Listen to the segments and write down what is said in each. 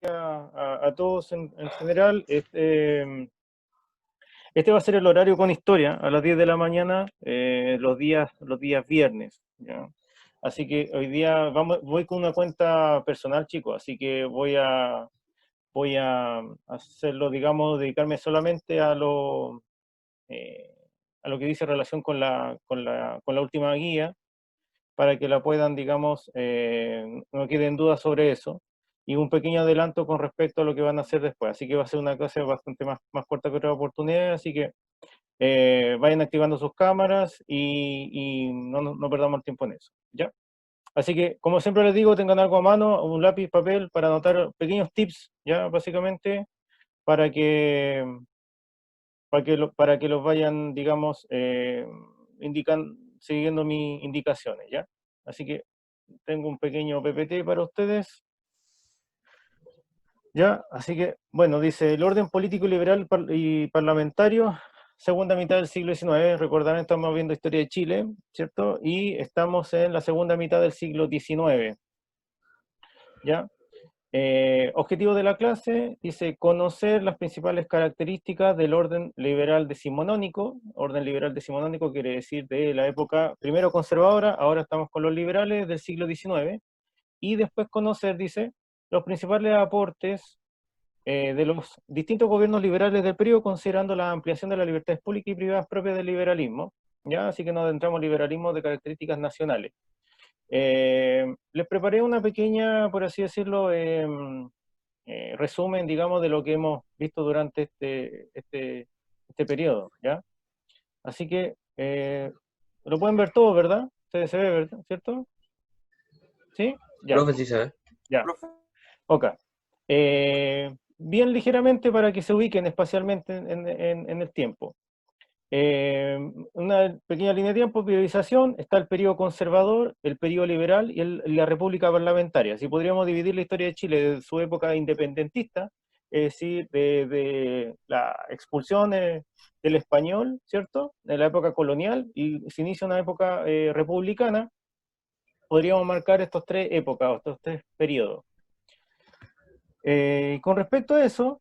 a todos en general. Este va a ser el horario con historia, a las 10 de la mañana, los días viernes, ¿ya? Así que hoy día voy con una cuenta personal, chicos, así que voy a hacerlo, digamos, dedicarme solamente eh, a lo que dice relación con la última guía, para que la puedan, digamos, no queden dudas sobre eso, y un pequeño adelanto con respecto a lo que van a hacer después. Así que va a ser una clase bastante más corta que otra oportunidad, así que vayan activando sus cámaras y no perdamos el tiempo en eso, ¿ya? Así que, como siempre les digo, tengan algo a mano, un lápiz, papel, para anotar pequeños tips, ¿ya? Básicamente, para que, para que los vayan, digamos, siguiendo mis indicaciones, ¿ya? Así que tengo un pequeño PPT para ustedes, ¿ya? Así que, bueno, dice, el orden político liberal y parlamentario, segunda mitad del siglo XIX, recordarán, estamos viendo historia de Chile, ¿cierto? Y estamos en la segunda mitad del siglo XIX, ¿ya? Objetivo de la clase, dice, conocer las principales características del orden liberal decimonónico quiere decir de la época, primero conservadora, ahora estamos con los liberales del siglo XIX, y después conocer, dice, los principales aportes de los distintos gobiernos liberales del periodo, considerando la ampliación de las libertades públicas y privadas propias del liberalismo, ¿ya? Así que nos adentramos en liberalismo de características nacionales. Les preparé una pequeña, por así decirlo, resumen, digamos, de lo que hemos visto durante este periodo, ¿ya? Así que lo pueden ver todo, ¿verdad? Se ve, ¿verdad? ¿Cierto? ¿Sí? Ya, Profe, sí se ve. ya. Ok. Bien ligeramente para que se ubiquen espacialmente en el tiempo. Una pequeña línea de tiempo, priorización, está el periodo conservador, el periodo liberal y la república parlamentaria. Si podríamos dividir la historia de Chile de su época independentista, es decir, de la expulsión del español, ¿cierto? De la época colonial, y se inicia una época republicana, podríamos marcar estas tres épocas, estos tres periodos. Con respecto a eso,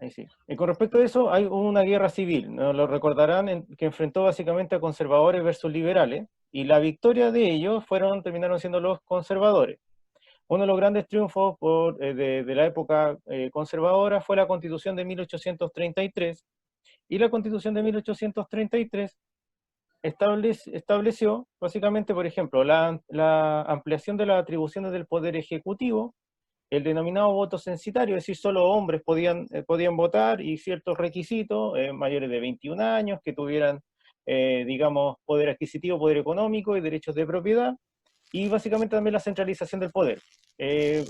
ahí sí. Y con respecto a eso, hay una guerra civil, ¿no? Lo recordarán, que enfrentó básicamente a conservadores versus liberales, y la victoria de ellos terminaron siendo los conservadores. Uno de los grandes triunfos de la época conservadora fue la Constitución de 1833, y la Constitución de 1833 estableció, básicamente, por ejemplo, la ampliación de las atribuciones del Poder Ejecutivo, el denominado voto censitario, es decir, solo hombres podían votar, y ciertos requisitos, mayores de 21 años, que tuvieran, digamos, poder adquisitivo, poder económico y derechos de propiedad, y básicamente también la centralización del poder.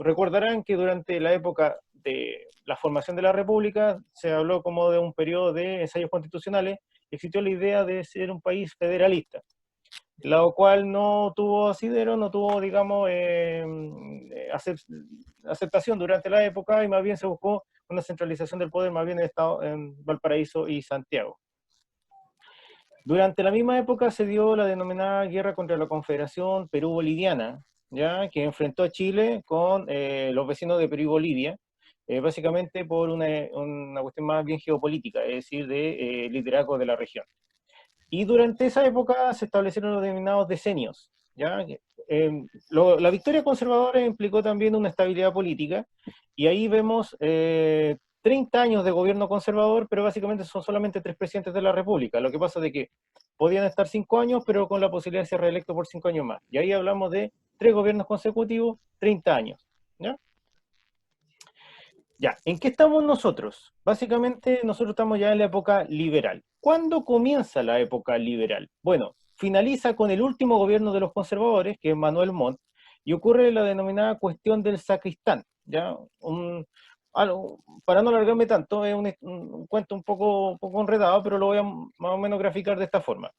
Recordarán que durante la época de la formación de la República se habló como de un periodo de ensayos constitucionales, y existió la idea de ser un país federalista, lo cual no tuvo asidero, no tuvo, digamos, aceptación durante la época, y más bien se buscó una centralización del poder, más bien en Valparaíso y Santiago. Durante la misma época se dio la denominada guerra contra la Confederación Perú-Boliviana, ¿ya? Que enfrentó a Chile con los vecinos de Perú y Bolivia, básicamente por una cuestión más bien geopolítica, es decir, de liderazgo de la región. Y durante esa época se establecieron los denominados decenios, ¿ya? La victoria conservadora implicó también una estabilidad política, y ahí vemos 30 años de gobierno conservador, pero básicamente son solamente tres presidentes de la República. Lo que pasa es de que podían estar 5 años, pero con la posibilidad de ser reelecto por 5 años más. Y ahí hablamos de tres gobiernos consecutivos, 30 años, ¿ya? Ya, ¿en qué estamos nosotros? Básicamente nosotros estamos ya en la época liberal. ¿Cuándo comienza la época liberal? Bueno, finaliza con el último gobierno de los conservadores, que es Manuel Montt, y ocurre la denominada cuestión del sacristán, ¿ya? Para no alargarme tanto, es un cuento un poco enredado, pero lo voy a más o menos graficar de esta forma.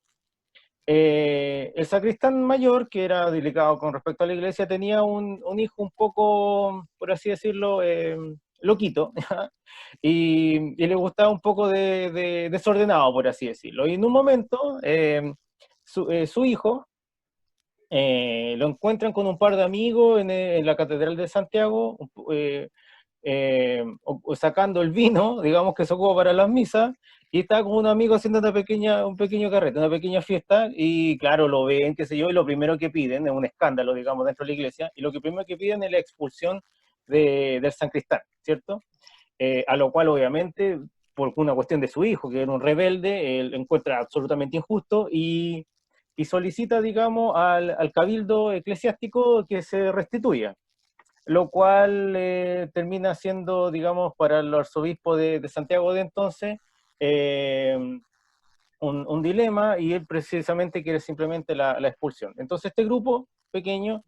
El sacristán mayor, que era delicado con respecto a la iglesia, tenía un hijo un poco, por así decirlo, loquito, ¿ya? Y le gustaba un poco de desordenado, por así decirlo. Y en un momento, su hijo lo encuentran con un par de amigos en la Catedral de Santiago, o sacando el vino, digamos que se ocupa para las misas, y está con un amigo haciendo un pequeño carrete, una pequeña fiesta, y claro, lo ven, qué sé yo, y lo primero que piden es un escándalo, digamos, dentro de la iglesia, y lo que primero que piden es la expulsión del Sancristán, ¿cierto? A lo cual, obviamente, por una cuestión de su hijo, que era un rebelde, él encuentra absolutamente injusto y solicita, digamos, al cabildo eclesiástico que se restituya, lo cual termina siendo, digamos, para el arzobispo de Santiago de entonces, eh, un dilema, y él precisamente quiere simplemente la expulsión. Entonces este grupo pequeño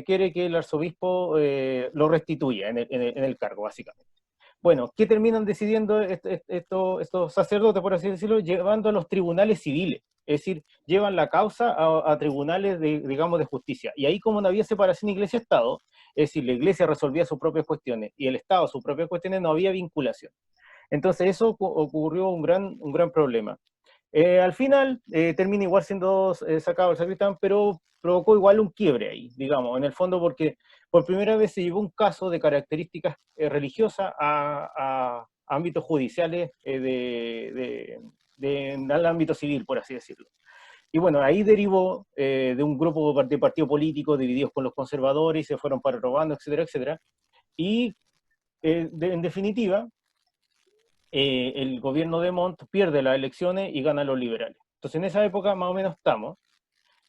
quiere que el arzobispo lo restituya en el cargo, básicamente. Bueno, ¿qué terminan decidiendo estos sacerdotes, por así decirlo? Llevando a los tribunales civiles. Es decir, llevan la causa a tribunales, digamos, de justicia. Y ahí, como no había separación iglesia-estado, es decir, la iglesia resolvía sus propias cuestiones y el estado sus propias cuestiones, no había vinculación. Entonces eso ocurrió un gran problema. Al final termina igual siendo sacado el sacristán, pero provocó igual un quiebre ahí, digamos, en el fondo, porque por primera vez se llevó un caso de características religiosas a ámbitos judiciales al ámbito civil, por así decirlo. Y bueno, ahí derivó de un grupo de partido político divididos con los conservadores, y se fueron para robando, etcétera, etcétera. Y en definitiva, el gobierno de Montt pierde las elecciones y gana los liberales. Entonces en esa época más o menos estamos,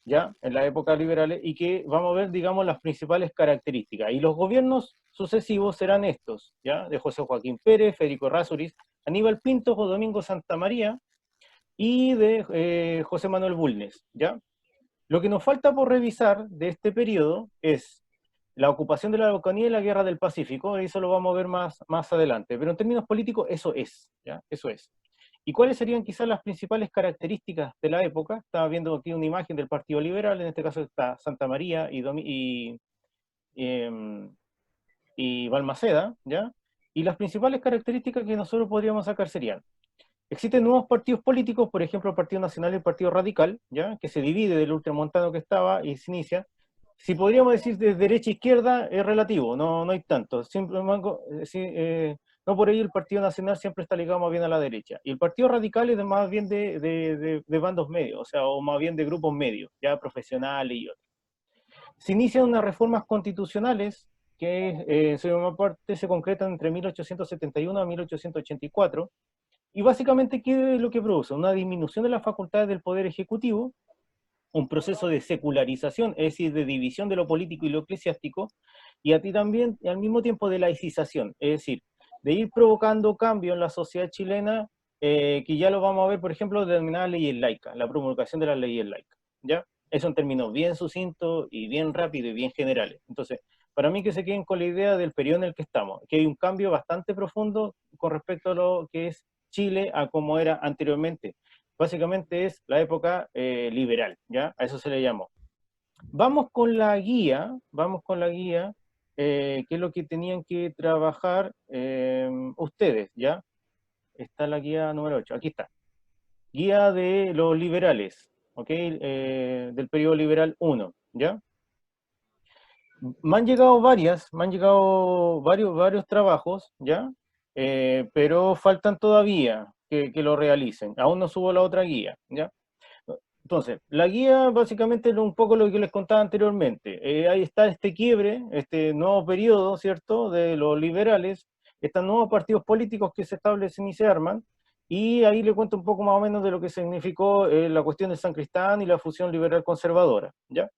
¿ya? En la época liberales, y que vamos a ver, digamos, las principales características. Y los gobiernos sucesivos serán estos, ¿ya? De José Joaquín Pérez, Federico Errázuriz, Aníbal Pinto, José Domingo Santamaría, y de José Manuel Bulnes, ¿ya? Lo que nos falta por revisar de este periodo es la ocupación de la Araucanía y la Guerra del Pacífico, eso lo vamos a ver más adelante, pero en términos políticos eso es, ¿ya? Eso es. ¿Y cuáles serían quizás las principales características de la época? Estaba viendo aquí una imagen del Partido Liberal, en este caso está Santa María y Balmaceda, ¿ya? Y las principales características que nosotros podríamos sacar serían: existen nuevos partidos políticos, por ejemplo el Partido Nacional y el Partido Radical, ¿ya? Que se divide del ultramontano que estaba y se inicia. Si podríamos decir de derecha a izquierda, es relativo, no hay tanto. Simplemente, no por ello el Partido Nacional siempre está ligado más bien a la derecha. Y el Partido Radical es más bien de bandos medios, o sea, o más bien de grupos medios, ya profesionales y otros. Se inician unas reformas constitucionales que en su mayor parte se concretan entre 1871 a 1884, y básicamente, ¿qué es lo que produce? Una disminución de las facultades del Poder Ejecutivo, un proceso de secularización, es decir, de división de lo político y lo eclesiástico, y a ti también, al mismo tiempo, de laicización, es decir, de ir provocando cambio en la sociedad chilena, que ya lo vamos a ver, por ejemplo, denominada leyes laicas, la promulgación de las leyes laicas, ¿ya? Eso en términos bien sucintos y bien rápidos y bien generales. Entonces, para mí que se queden con la idea del periodo en el que estamos, que hay un cambio bastante profundo con respecto a lo que es Chile a como era anteriormente. Básicamente es la época liberal, ¿ya? A eso se le llamó. Vamos con la guía, que es lo que tenían que trabajar ustedes, ¿ya? Está la guía número 8, aquí está. Guía de los liberales, ¿ok? Del periodo liberal 1, ¿ya? Me han llegado varios trabajos, ¿ya? Pero faltan todavía que lo realicen. Aún no subo la otra guía, ¿ya? Entonces, la guía básicamente es un poco lo que les contaba anteriormente. Ahí está este quiebre, este nuevo periodo, ¿cierto?, de los liberales, estos nuevos partidos políticos que se establecen y se arman, y ahí le cuento un poco más o menos de lo que significó la cuestión de San Cristán y la fusión liberal conservadora, ¿ya?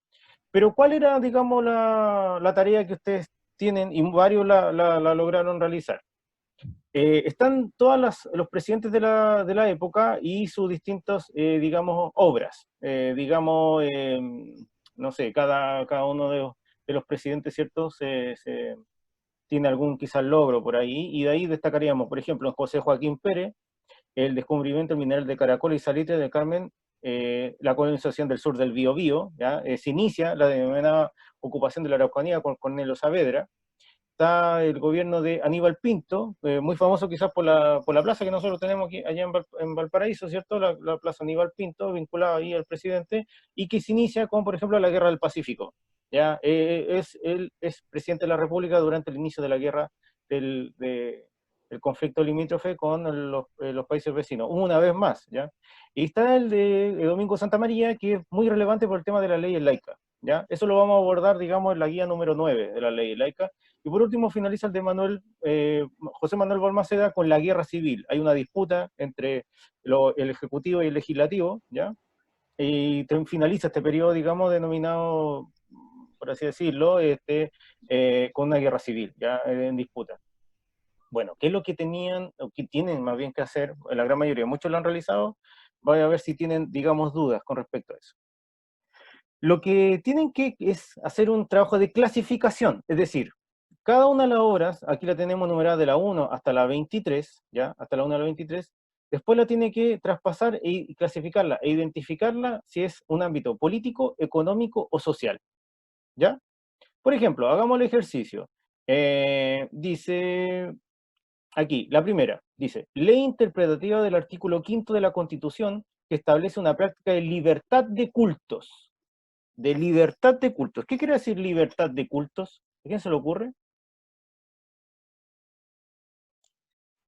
Pero ¿cuál era, digamos, la tarea que ustedes tienen, y varios la lograron realizar? Están los presidentes de la época y sus distintas, digamos, obras. No sé, cada uno de los presidentes, ¿cierto?, tiene algún quizás logro por ahí, y de ahí destacaríamos, por ejemplo, en José Joaquín Pérez, el descubrimiento del mineral de caracol y salitre de Carmen, la colonización del sur del Biobío, ¿ya? Se inicia la denominada ocupación de la Araucanía con Cornelio Saavedra, está el gobierno de Aníbal Pinto, muy famoso quizás por la plaza que nosotros tenemos aquí, allá en Valparaíso, ¿cierto? La plaza Aníbal Pinto, vinculada ahí al presidente, y que se inicia con, por ejemplo, la Guerra del Pacífico. ¿Ya? Él es presidente de la República durante el inicio de la guerra del conflicto limítrofe con los países vecinos, una vez más, ¿ya? Y está el de Domingo Santa María, que es muy relevante por el tema de las leyes laicas, ¿ya? Eso lo vamos a abordar, digamos, en la guía número 9 de las leyes laicas. Y por último finaliza el de José Manuel Balmaceda con la guerra civil. Hay una disputa entre el Ejecutivo y el Legislativo, ¿ya? Y finaliza este periodo, digamos, denominado, por así decirlo, con una guerra civil, ¿ya? En disputa. Bueno, ¿qué es lo que tenían, o que tienen más bien que hacer? La gran mayoría, muchos lo han realizado, voy a ver si tienen, digamos, dudas con respecto a eso. Lo que tienen que es hacer un trabajo de clasificación, es decir, cada una de las obras, aquí la tenemos numerada de la 1 hasta la 23, ¿ya? Hasta la 1 a la 23, después la tiene que traspasar y clasificarla e identificarla si es un ámbito político, económico o social, ¿ya? Por ejemplo, hagamos el ejercicio. Dice, aquí, la primera, dice, ley interpretativa del artículo 5 de la Constitución que establece una práctica de libertad de cultos. De libertad de cultos. ¿Qué quiere decir libertad de cultos? ¿A quién se le ocurre?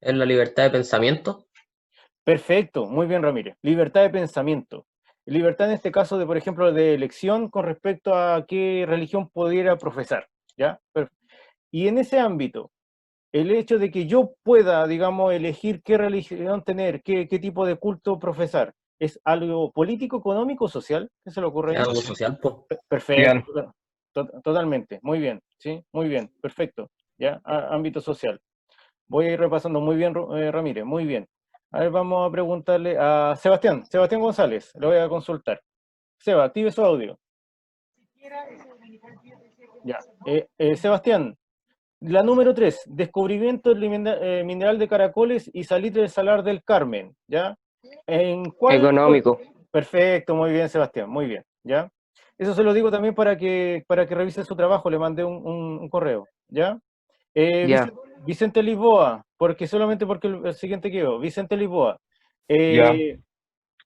¿Es la libertad de pensamiento? Perfecto, muy bien, Ramírez. Libertad de pensamiento. Libertad en este caso de, por ejemplo, de elección con respecto a qué religión pudiera profesar, ¿ya? Y en ese ámbito, el hecho de que yo pueda, digamos, elegir qué religión tener, qué tipo de culto profesar, ¿es algo político, económico o social? ¿Qué se le ocurre ¿Es ahí? algo social, pues? Perfecto, Legal. totalmente, muy bien, ¿sí? Muy bien, perfecto, ¿ya? Ámbito social. Voy a ir repasando muy bien, Ramírez, muy bien. A ver, vamos a preguntarle a Sebastián, Sebastián González, lo voy a consultar. Seba, active su audio. Ya. Sebastián, la número 3, descubrimiento del mineral de caracoles y salitre del Salar del Carmen, ¿ya? ¿En cuál? Económico. Perfecto, muy bien, Sebastián, muy bien, ¿ya? Eso se lo digo también para que revise su trabajo, le mandé un correo, ¿ya? Ya, Vicente Lisboa, solamente porque el siguiente quedó, Vicente Lisboa. ya.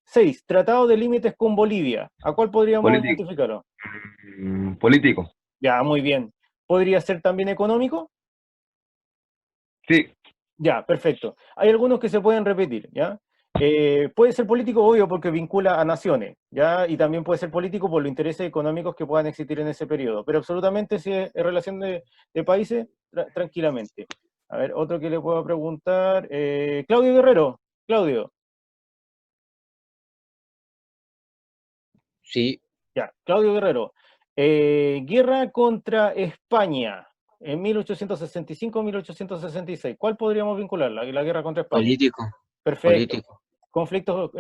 6, tratado de límites con Bolivia, ¿a cuál podríamos Político. identificarlo? Político. Ya, muy bien. ¿Podría ser también económico? Sí. Ya, perfecto. Hay algunos que se pueden repetir, ¿ya? Puede ser político, obvio, porque vincula a naciones, ¿ya? Y también puede ser político por los intereses económicos que puedan existir en ese periodo. Pero absolutamente si es relación de países, tranquilamente. A ver, otro que le puedo preguntar. Claudio Guerrero. Claudio, Sí, ya. Claudio Guerrero. Guerra contra España en 1865-1866. ¿Cuál podríamos vincularla? La guerra contra España. político, Perfecto. político. Conflictos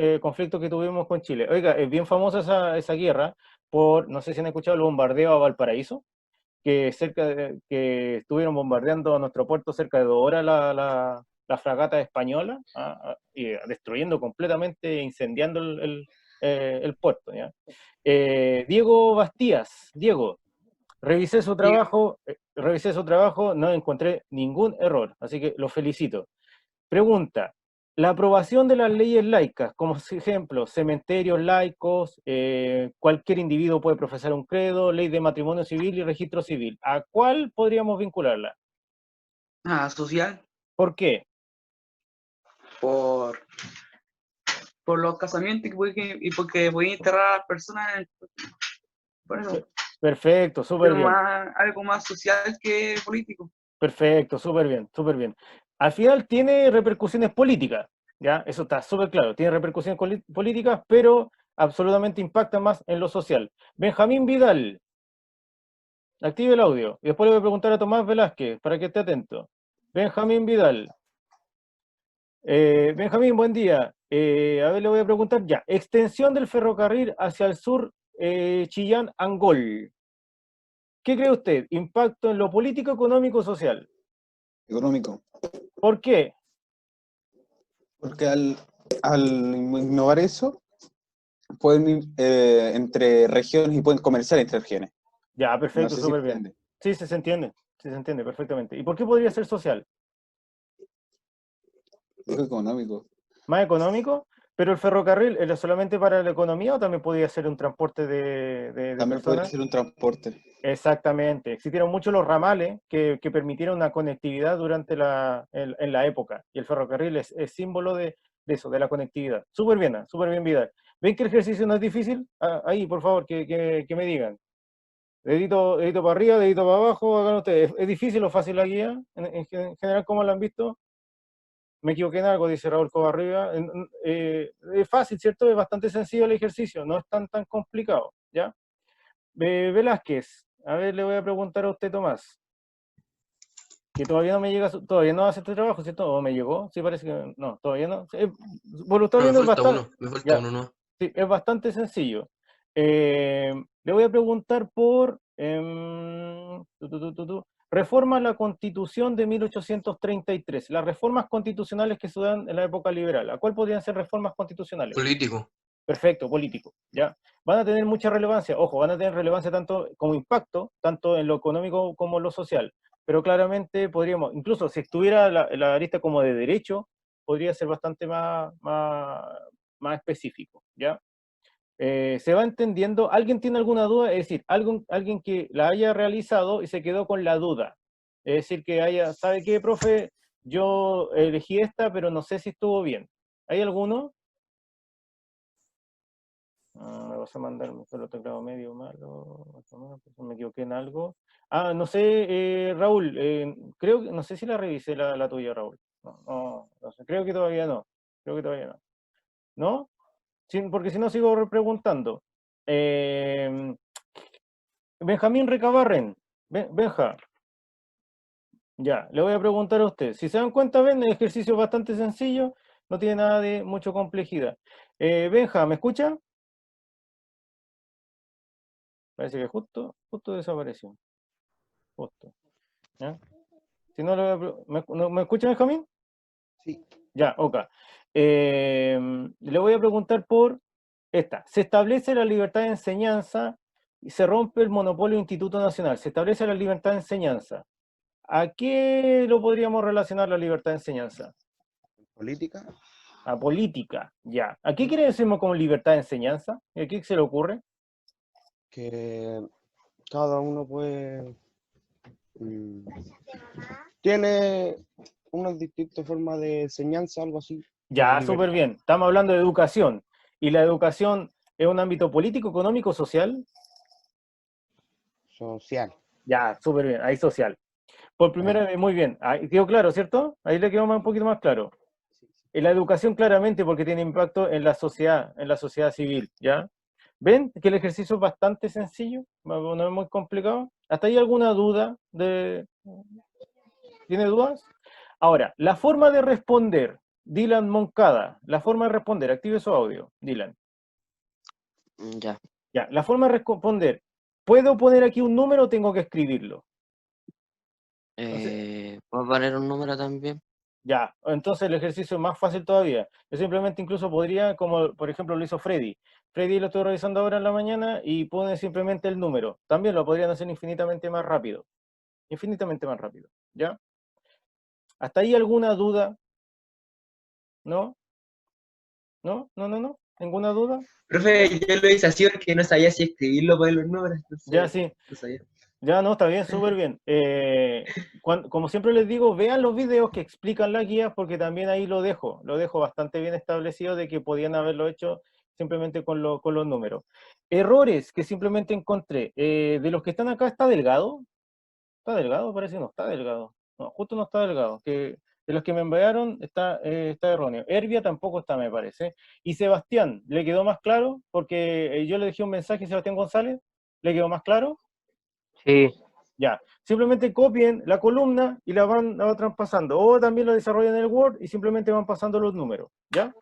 que tuvimos con Chile. Oiga, es bien famosa esa guerra no sé si han escuchado el bombardeo a Valparaíso, que estuvieron bombardeando nuestro puerto cerca de 2 horas la fragata española, y destruyendo completamente, incendiando el puerto, ¿ya? Diego Bastías, Diego, revisé su trabajo, no encontré ningún error, así que lo felicito. Pregunta, la aprobación de las leyes laicas, como ejemplo, cementerios laicos, cualquier individuo puede profesar un credo, ley de matrimonio civil y registro civil, ¿a cuál podríamos vincularla? Social, ¿Por qué? por, por los casamientos y porque voy a enterrar a las personas. Por eso, Perfecto, súper pero bien, algo más social que político. perfecto, súper bien, súper bien. Al final tiene repercusiones políticas, ¿ya? Eso está súper claro, tiene repercusiones políticas, pero absolutamente impacta más en lo social. Benjamín Vidal, active el audio. Y después le voy a preguntar a Tomás Velázquez para que esté atento. Benjamín Vidal. Benjamín, buen día. A ver, le voy a preguntar ya. Extensión del ferrocarril hacia el sur, Chillán-Angol. ¿Qué cree usted? ¿Impacto en lo político, económico o social? Económico, ¿Por qué? porque al innovar eso, pueden ir entre regiones y pueden comerciar entre regiones. Ya, No perfecto, sé si súper bien. entiende. Sí, se entiende. Sí, se entiende perfectamente. ¿Y por qué podría ser social? Es económico. Más económico, pero el ferrocarril ¿era solamente para la economía o también podía ser un transporte de También podría personas? ser un transporte. Exactamente. Existieron muchos los ramales que permitieron una conectividad durante en la época. Y el ferrocarril es símbolo de eso, de la conectividad. Súper bien, Vidal. ¿Ven que el ejercicio no es difícil? Ah, ahí, por favor, que me digan. Dedito para arriba, dedito para abajo, hagan ustedes. ¿Es difícil o fácil la guía? En general, ¿cómo la han visto? Me equivoqué en algo, dice Raúl Covarriba. Es fácil, ¿cierto? Es bastante sencillo el ejercicio, no es tan complicado, ¿ya? Velázquez, a ver, le voy a preguntar a usted, Tomás, que todavía no me llega, todavía no hace este trabajo, ¿cierto? ¿O me llegó? Sí, parece que no, todavía no. Por lo que está No, me viendo es falta bastante, uno, me falta ya, uno, ¿no? sí, es bastante sencillo. Le voy a preguntar por reforma a la Constitución de 1833, las reformas constitucionales que se dan en la época liberal. ¿A cuál podrían ser reformas constitucionales? Político. Perfecto, político, ¿ya? Van a tener mucha relevancia, ojo, van a tener relevancia tanto como impacto, tanto en lo económico como en lo social, pero claramente podríamos, incluso si estuviera la lista como de derecho, podría ser bastante más específico, ¿ya? Se va entendiendo. ¿Alguien tiene alguna duda? Es decir, alguien que la haya realizado y se quedó con la duda. Es decir, que ¿sabe qué, profe? Yo elegí esta, pero no sé si estuvo bien. ¿Hay alguno? Me vas a mandar solo teclado medio malo, me equivoqué en algo. No sé, Raúl, creo que, no sé si la revisé la tuya, Raúl. No sé, creo que todavía no. Creo que todavía no. ¿No? Porque si no sigo preguntando. Benjamín Recabarren. Benja, ya, le voy a preguntar a usted. Si se dan cuenta, ven, el ejercicio es bastante sencillo, no tiene nada de mucha complejidad. Benja, ¿me escucha? Parece que justo desapareció. Justo. ¿Ya? Si no, ¿me escucha, Benjamín? Sí. Ya, ok. Le voy a preguntar por esta. Se establece la libertad de enseñanza y se rompe el monopolio del Instituto Nacional. Se establece la libertad de enseñanza. ¿A qué lo podríamos relacionar la libertad de enseñanza? Política, A política, ya. ¿A qué quiere decirnos como libertad de enseñanza? ¿Y a qué se le ocurre? que cada uno puede tiene unas distintas formas de enseñanza, algo así, como Ya, súper libertad bien. Estamos hablando de educación. ¿Y la educación es un ámbito político, económico, social? social. Ya, súper bien. Ahí social. Por primera vez, muy bien. Ahí quedó claro, ¿cierto? Ahí le quedó un poquito más claro. En la educación claramente porque tiene impacto en la sociedad civil, ¿ya? ¿Ven que el ejercicio es bastante sencillo? No es muy complicado. ¿Hasta ahí alguna duda? ¿Tiene dudas? Ahora, la forma de responder, Dylan Moncada, la forma de responder, active su audio, Dylan. Ya. Ya, la forma de responder, ¿puedo poner aquí un número o tengo que escribirlo? ¿Puedo poner un número también? Ya, entonces el ejercicio es más fácil todavía. Yo simplemente incluso podría, como por ejemplo lo hizo Freddy. Freddy lo estoy revisando ahora en la mañana y pone simplemente el número. También lo podrían hacer infinitamente más rápido. Infinitamente más rápido. ¿Ya? ¿Hasta ahí alguna duda? ¿No? ¿No? ¿No? ¿Ninguna duda? Profe, yo lo hice así porque no sabía si escribirlo para los números, Ya entonces sí. no sabía. Ya no, está bien, súper bien. Como siempre les digo, vean los videos que explican la guía porque también ahí lo dejo bastante bien establecido de que podían haberlo hecho simplemente con los números. Errores que simplemente encontré. De los que están acá, ¿está delgado? ¿Está delgado? Parece que no está delgado. No, justo no está delgado. De los que me enviaron está erróneo. Herbia tampoco está, me parece. Y Sebastián, ¿le quedó más claro? Porque yo le dejé un mensaje a Sebastián González. ¿Le quedó más claro? Sí. Ya, simplemente copien la columna y la van traspasando. O también lo desarrollan en el Word y simplemente van pasando los números. ¿Ya?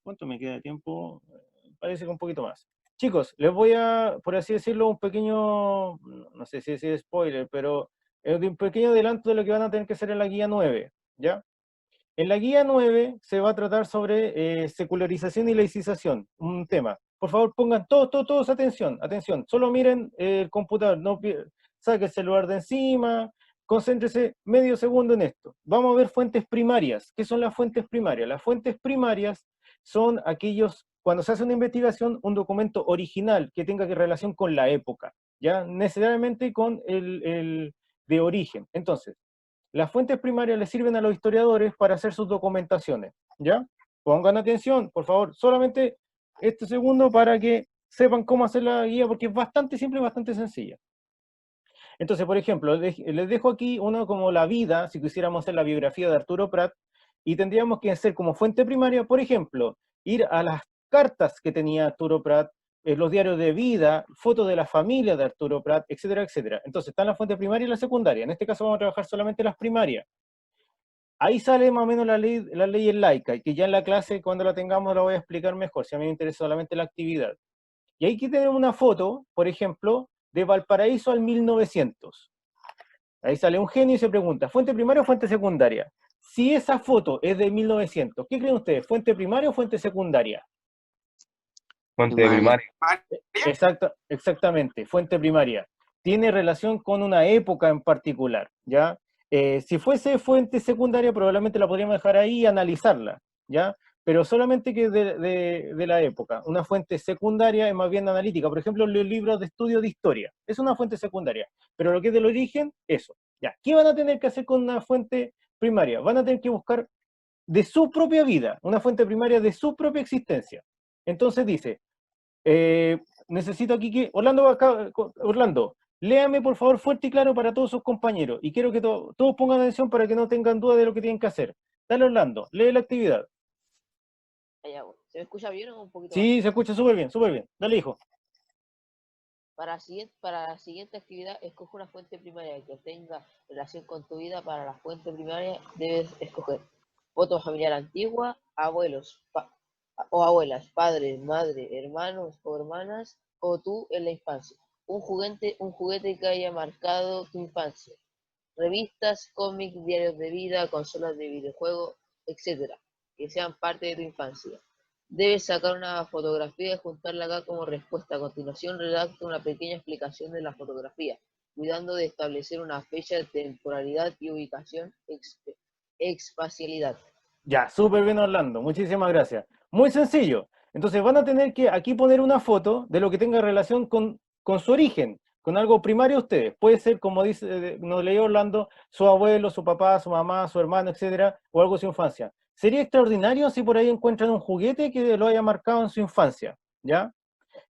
¿Cuánto me queda de tiempo? Parece que un poquito más. Chicos, les voy a, por así decirlo, un pequeño, no sé si es spoiler, pero un pequeño adelanto de lo que van a tener que hacer en la guía 9. ¿Ya? En la guía 9 se va a tratar sobre secularización y laicización, un tema. Por favor, pongan todos atención, solo miren el computador, saque el celular de encima, concéntrese medio segundo en esto. Vamos a ver fuentes primarias. ¿Qué son las fuentes primarias? Las fuentes primarias son aquellos, cuando se hace una investigación, un documento original que tenga relación con la época, ¿ya? Necesariamente con el de origen. Entonces, las fuentes primarias le sirven a los historiadores para hacer sus documentaciones, ¿ya? Pongan atención, por favor, solamente este segundo para que sepan cómo hacer la guía, porque es bastante simple y bastante sencilla. Entonces, por ejemplo, les dejo aquí uno como la vida, si quisiéramos hacer la biografía de Arturo Prat, y tendríamos que hacer como fuente primaria, por ejemplo, ir a las cartas que tenía Arturo Prat, los diarios de vida, fotos de la familia de Arturo Prat, etcétera, etcétera. Entonces, están la fuente primaria y la secundaria. En este caso vamos a trabajar solamente las primarias. Ahí sale más o menos la ley en laica, que ya en la clase, cuando la tengamos, la voy a explicar mejor, si a mí me interesa solamente la actividad. Y aquí tenemos una foto, por ejemplo, de Valparaíso al 1900. Ahí sale un genio y se pregunta, ¿fuente primaria o fuente secundaria? Si esa foto es de 1900, ¿qué creen ustedes? ¿Fuente primaria o fuente secundaria? Fuente Primaria. primaria. Exactamente, fuente primaria. Tiene relación con una época en particular, ¿ya? Si fuese fuente secundaria, probablemente la podríamos dejar ahí y analizarla, ¿ya? Pero solamente que de la época. Una fuente secundaria es más bien analítica. Por ejemplo, los libros de estudio de historia. Es una fuente secundaria. Pero lo que es del origen, eso. ¿Ya? ¿Qué van a tener que hacer con una fuente primaria? Van a tener que buscar de su propia vida, una fuente primaria de su propia existencia. Entonces dice, necesito aquí que... Orlando, léame por favor fuerte y claro para todos sus compañeros. Y quiero que todos pongan atención para que no tengan duda de lo que tienen que hacer. Dale, Orlando, lee la actividad. ¿Se me escucha bien o un poquito Sí, se escucha súper bien, súper bien. Dale, hijo. Para la siguiente actividad, escoge una fuente primaria que tenga relación con tu vida. Para la fuente primaria debes escoger foto familiar antigua, abuelos o abuelas, padres, madre, hermanos o hermanas, o tú en la infancia. Un juguete que haya marcado tu infancia. Revistas, cómics, diarios de vida, consolas de videojuegos, etcétera, que sean parte de tu infancia. Debes sacar una fotografía y juntarla acá como respuesta. A continuación, redacta una pequeña explicación de la fotografía, cuidando de establecer una fecha, temporalidad y ubicación, espacialidad. Ya, súper bien, Orlando. Muchísimas gracias. Muy sencillo. Entonces van a tener que aquí poner una foto de lo que tenga relación con su origen, con algo primario a ustedes. Puede ser, como dice, nos leyó Orlando, su abuelo, su papá, su mamá, su hermano, etcétera, o algo de su infancia. Sería extraordinario si por ahí encuentran un juguete que lo haya marcado en su infancia, ¿ya?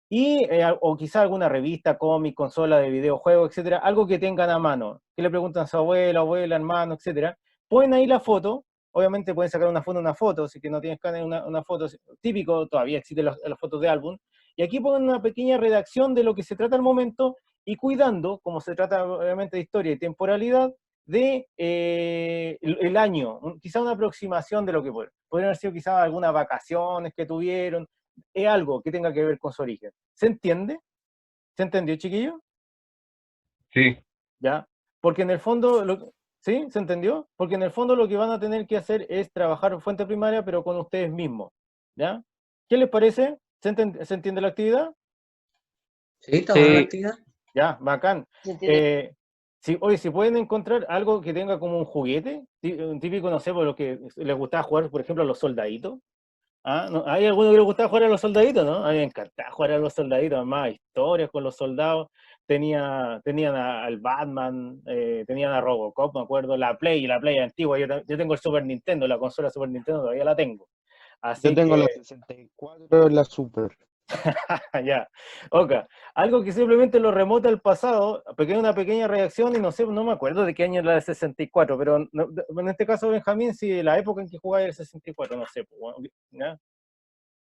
Y, o quizá alguna revista, cómic, consola de videojuegos, etcétera, algo que tengan a mano, que le preguntan a su abuela, abuela, hermano, etcétera. Ponen ahí la foto, obviamente pueden sacar una foto, si que no tienes escáner, una foto, típico, todavía existen las fotos de álbum, y aquí ponen una pequeña redacción de lo que se trata al momento, y cuidando, como se trata obviamente de historia y temporalidad, de el año, quizá una aproximación de lo que podrían haber sido quizá algunas vacaciones que tuvieron, es algo que tenga que ver con su origen. ¿Se entiende? ¿Se entendió, chiquillo? Sí. ¿Ya? Porque en el fondo, ¿sí? ¿Se entendió? Porque en el fondo lo que van a tener que hacer es trabajar en fuente primaria, pero con ustedes mismos, ¿ya? ¿Qué les parece? ¿Se entiende la actividad? Sí, está buena la actividad. Ya, bacán. Si pueden encontrar algo que tenga como un juguete, un típico, no sé, por lo que les gustaba jugar, por ejemplo, a los soldaditos. ¿Ah? ¿No? ¿Hay alguno que le gustaba jugar a los soldaditos, no? A mí me encantaba jugar a los soldaditos, más historias con los soldados. Tenían al Batman, tenían a Robocop, me acuerdo, la Play antigua. Yo tengo el Super Nintendo, la consola Super Nintendo todavía la tengo. Así Yo tengo que... la 64, la Super. Ya, ok. Algo que simplemente lo remota al pasado, una pequeña reacción, y no sé, no me acuerdo de qué año es la de 64, pero en este caso, Benjamín, si la época en que jugaba el 64, no sé, ¿ya?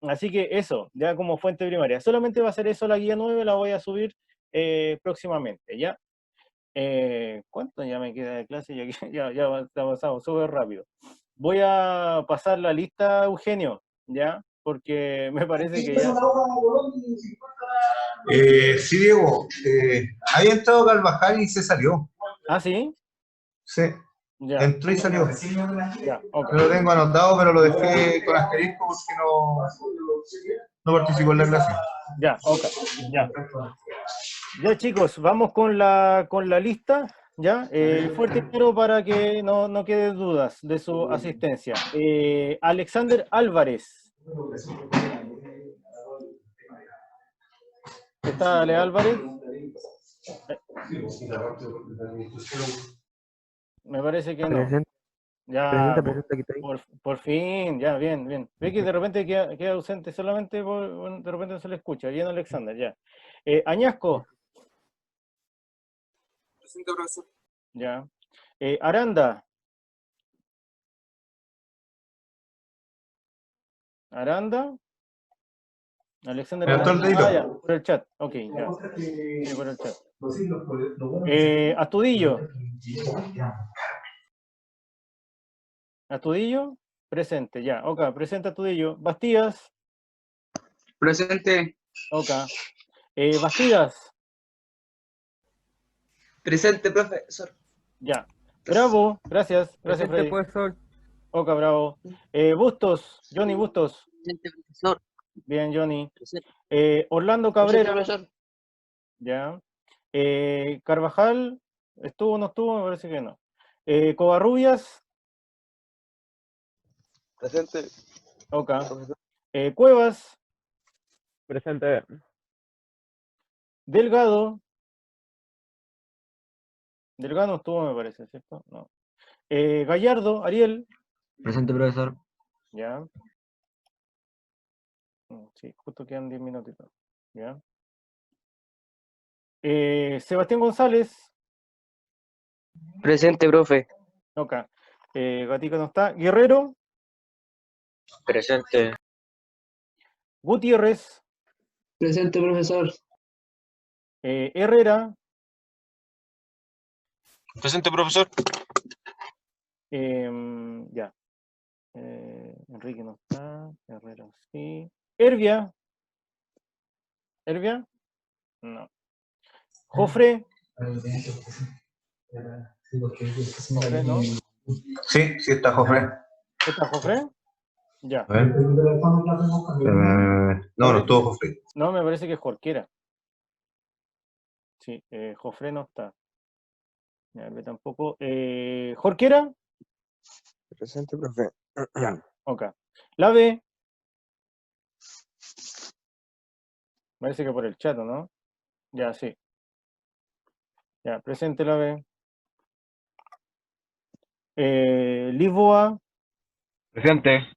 Así que eso, ya como fuente primaria. Solamente va a ser eso la guía 9, la voy a subir próximamente, ¿ya? ¿Cuánto ya me queda de clase? Ya avanzamos súper rápido. Voy a pasar la lista, Eugenio, ¿ya? Porque me parece que ya... Sí, Diego, ahí entró Carvajal y se salió. ¿Ah, sí? Sí, ya. Entró y salió. Ya, okay. No lo tengo anotado, pero lo dejé con asterisco porque no participó en la clase. Ya, ok, ya. Ya chicos, vamos con la lista, ¿ya? Fuerte y claro para que no queden dudas de su asistencia. Alexander Álvarez. ¿Está Ale Álvarez? Me parece que no. Presente, Ya, presente, aquí estoy. por fin, ya, bien, bien. Ve que de repente queda ausente solamente, de repente no se le escucha. Bien, Alexander, ya. Añasco. Presente, profesor. Ya. Aranda. Aranda. Alexander Aranda. Ya, por el chat. Ok, ya. Sí, por el chat. Astudillo. Astudillo. Presente, ya. Ok, presente Astudillo. Bastías. Presente. Ok. Bastidas. Presente, profesor. Ya. Bravo. Gracias. Gracias, Presente, Freddy. profesor. Ok, bravo. Bustos. Johnny Bustos. Presente, profesor. Bien, Johnny. Presente. Orlando Presente, Cabrera. profesor. Ya. Carvajal. ¿Estuvo o no estuvo? Me parece que no. Covarrubias. Presente. Ok. Profesor. Cuevas. Presente. Delgado. Delgado estuvo, me parece, ¿cierto? No. Gallardo, Ariel. Presente, profesor. Ya. Sí, justo quedan 10 minutitos. Ya. Sebastián González. Presente, profe. Ok. Gatica no está. Guerrero. Presente. Gutiérrez. Presente, profesor. Herrera. Presente, profesor. Ya. Enrique no está. Herrera sí. Hervia. ¿Hervia? No. Jofre. Jofre, ¿no? Sí, sí está Jofre. ¿Está Jofre? Ya. A ver. No estuvo Jofre. No, me parece que es Jorquera. Sí, Jofre no está. Ya, tampoco. ¿Jorquera? Presente, profe. Ya, ok. La B. Parece que por el chat, ¿no? Ya, sí. Ya, presente la B. Lisboa. Presente.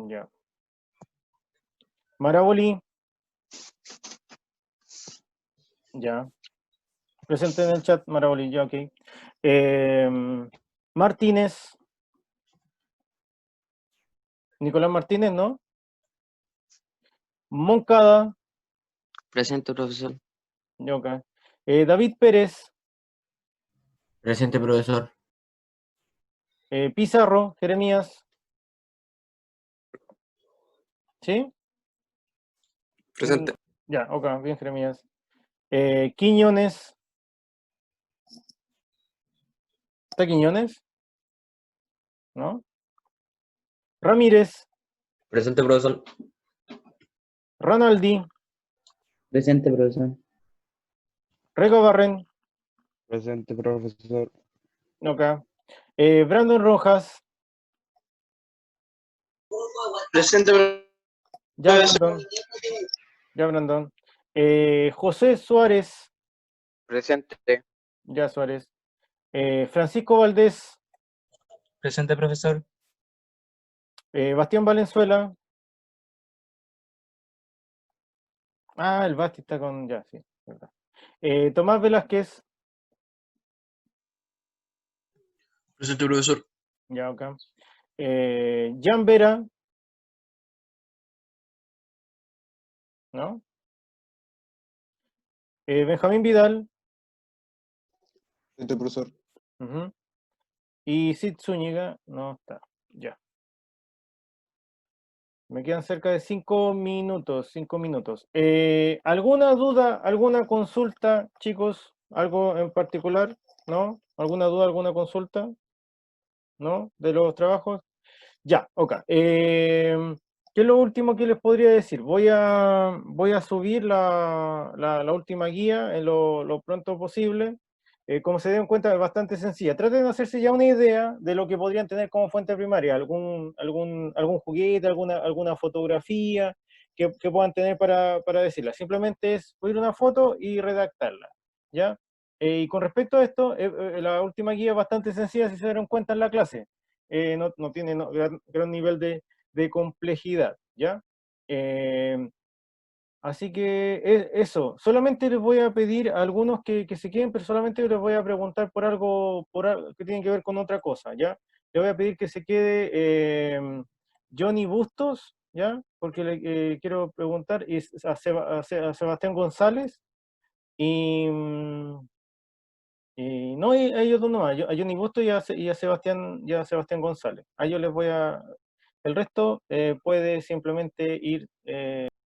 Ya. Maraboli. Ya. Presente en el chat, Maraboli, ya, ok. Martínez. Nicolás Martínez, ¿no? Moncada. Presente, profesor. Ya, ok. David Pérez. Presente, profesor. Pizarro, Jeremías. ¿Sí? Presente. Ya, ok, bien, Jeremías. Quiñones. ¿Está Quiñones? ¿No? Ramírez. Presente, profesor. Ronaldi. Presente, profesor. Regobarren. Presente, profesor. Ok. Brandon Rojas. Presente, Ya, profesor. Brandon. Ya, Brandon. José Suárez. Presente. Ya, Suárez. Francisco Valdés. Presente, profesor. Bastián Valenzuela. Ah, el Basti está con... Ya, sí, verdad. Tomás Velázquez. Presente, profesor. Ya, ok. Jan Vera. ¿No? Benjamín Vidal. Presente, profesor. Ujú. Y Sid Zúñiga no está. Ya. Me quedan cerca de 5 minutos. 5 minutos. ¿Alguna duda, alguna consulta, chicos? ¿Algo en particular? ¿No? ¿Alguna duda, alguna consulta? ¿No? ¿De los trabajos? Ya, ok. ¿Qué es lo último que les podría decir? Voy a subir la última guía en lo pronto posible. Como se den cuenta, es bastante sencilla. Traten de hacerse ya una idea de lo que podrían tener como fuente primaria, algún juguete, alguna fotografía que puedan tener para decirla. Simplemente es subir una foto y redactarla, ¿ya? Y con respecto a esto, la última guía es bastante sencilla si se dieron cuenta en la clase. No tiene gran nivel de complejidad, ¿ya? Así que eso, solamente les voy a pedir a algunos que se queden, pero solamente les voy a preguntar por algo que tiene que ver con otra cosa, ¿ya? Le voy a pedir que se quede Johnny Bustos, ¿ya? Porque le quiero preguntar a Sebastián González y no, a ellos dos nomás, a Johnny Bustos y a Sebastián González. A ellos les voy a... El resto puede simplemente ir